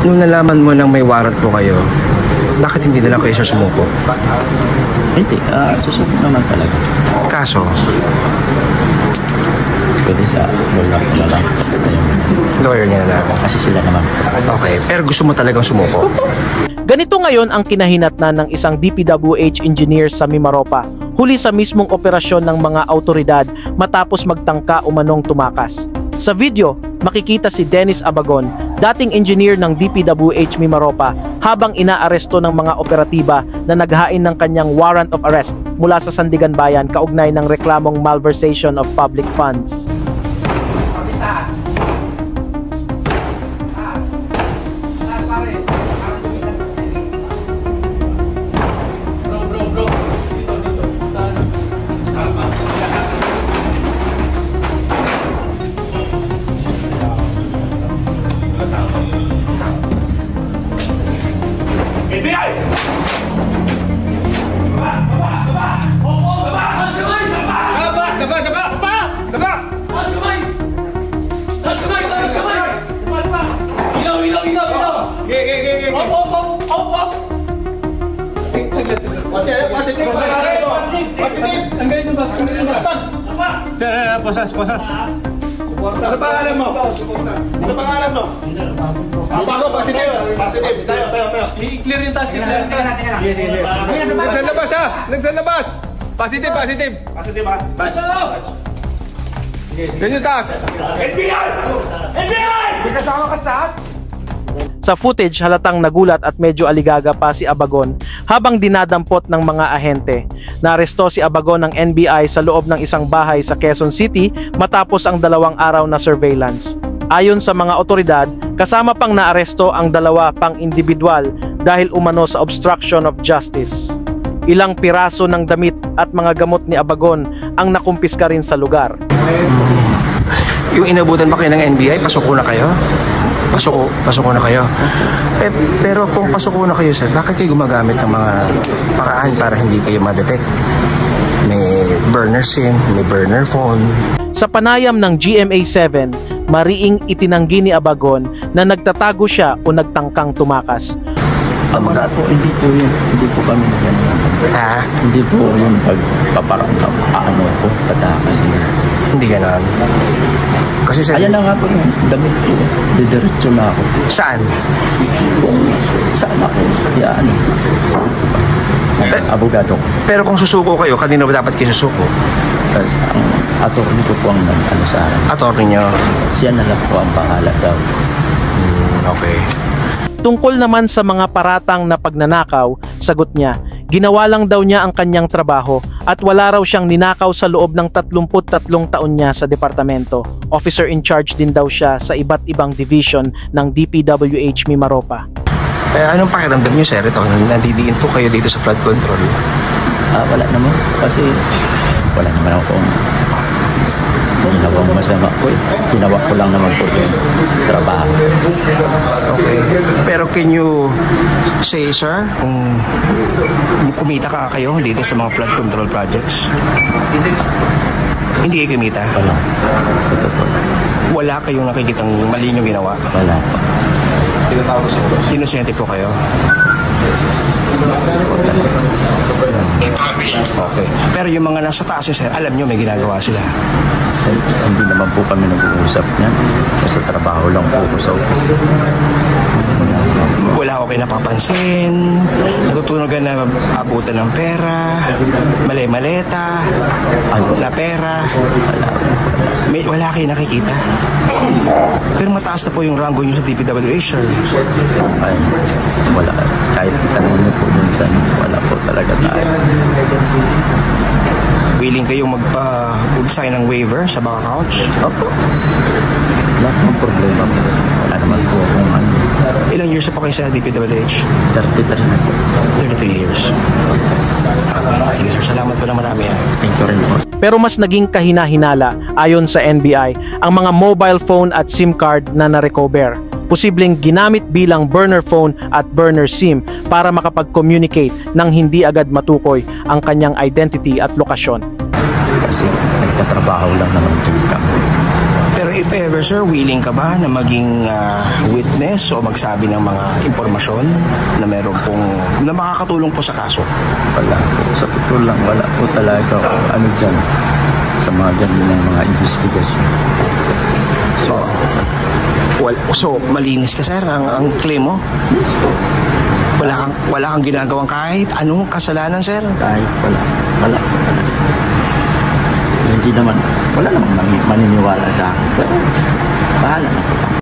Nung nalaman mo nang may warrant po kayo, bakit hindi na lang kayo sumuko? Hindi, susuko naman talaga. Kaso? Pwede sa lawyer na lang. Lawyer niya na lang. Kasi sila naman. Okay, pero gusto mo talagang sumuko? Ganito ngayon ang kinahinatnan ng isang DPWH engineer sa Mimaropa, huli sa mismong operasyon ng mga autoridad matapos magtangka umanong tumakas. Sa video, makikita si Dennis Abagon, dating engineer ng DPWH Mimaropa, habang inaaresto ng mga operatiba na naghain ng kanyang warrant of arrest mula sa Sandigan Bayan kaugnay ng reklamong malversation of public funds. Posas. Ano pangalan mo? Ano pangalan mo? Bago, positive. Tayo. I-clear yung task. Sige. Nagsalabas ha! Nagsalabas! Positive. Positive ha? Batch. Ganyan task. NBI! May kasama ka sa task? Sa footage, halatang nagulat at medyo aligaga pa si Abagon habang dinadampot ng mga ahente. Naaresto si Abagon ng NBI sa loob ng isang bahay sa Quezon City matapos ang 2 araw na surveillance. Ayon sa mga otoridad, kasama pang naaresto ang 2 pang individual dahil umano sa obstruction of justice. Ilang piraso ng damit at mga gamot ni Abagon ang nakumpiska rin sa lugar. Yung inabutan ba kayo ng NBI, pasuko na kayo? Pasuko na kayo. Pero kung pasuko na kayo, sir, bakit kayo gumagamit ng mga paraan para hindi kayo ma-detect? May burner SIM, may burner phone. Sa panayam ng GMA7, mariing itinanggi ni Abagon na nagtatago siya o nagtangkang tumakas. Wala po, hindi po yun. Hindi po kami ganyan. Ha? Hindi po yung pagpaparamdam. Po, patakas. Hindi ganon. Kasi sir, ayan na nga po yung damit ko. Didiretso na ako. saan? Saan ako? Yan. Abogado ko. Pero kung susuko kayo, kanina ba dapat kayo susuko? Ang attorney ko po ang sa akin. Attorney nyo? Siya na lang po ang bahala daw. Okay. Tungkol naman sa mga paratang na pagnanakaw, sagot niya, ginawa lang daw niya ang kanyang trabaho at wala raw siyang ninakaw sa loob ng 33 taon niya sa departamento. Officer in charge din daw siya sa iba't ibang division ng DPWH Mimaropa. Anong pakiramdam niyo, sir? Ito, nandidiin po kayo dito sa flood control. Wala naman. Kasi wala naman akong ginawang masama po. Ginawa ko lang naman po yung trabaho. Okay. Pero can you say, sir, kung kumita ka kayo dito sa mga flood control projects? Hindi kayo kumita? Wala. Sa totoo. Wala kayong nakikitang mali nyo ginawa? Wala po. Inosente po kayo? Okay. Pero yung mga nasa taas, sir, alam nyo may ginagawa sila? Hindi naman po kami nag-uusap niyan. Basta trabaho lang po ko sa office. Wala ko kayo napapansin, natutunogan na abutan ng pera, mali-maleta, na pera, wala kayo nakikita. Pero mataas na po yung rango nyo sa DPWH, sir. Ay, wala. Kahit itanong niyo po dun sa wala po talaga tayo. Willing kayong magpa-sign ng waiver sa bank accounts? Opo. Wala pong problema po. Wala naman po kung ano. Ilang years na po kayo sa DPWH? 33 na po. 33 years. Sige sir, salamat po na marami. Thank you rin po. Pero mas naging kahina-hinala ayon sa NBI ang mga mobile phone at SIM card na na-recover. Posibleng ginamit bilang burner phone at burner SIM para makapag-communicate nang hindi agad matukoy ang kanyang identity at lokasyon. Kasi nagtatrabaho lang naman kami. Pero if ever, sir, willing ka ba na maging witness o magsabi ng mga impormasyon na meron pong, na makakatulong po sa kaso? Wala po. Sa totoo lang, wala po talaga ako ano dyan sa mga ganyan ng mga investigation. So, malinis ka, sir, ang claim mo? Yes po. Wala kang ginagawang kahit anong kasalanan, sir? Kahit wala po talaga. Hindi naman, wala namang maniniwala sa akin. Pero, bahala na po.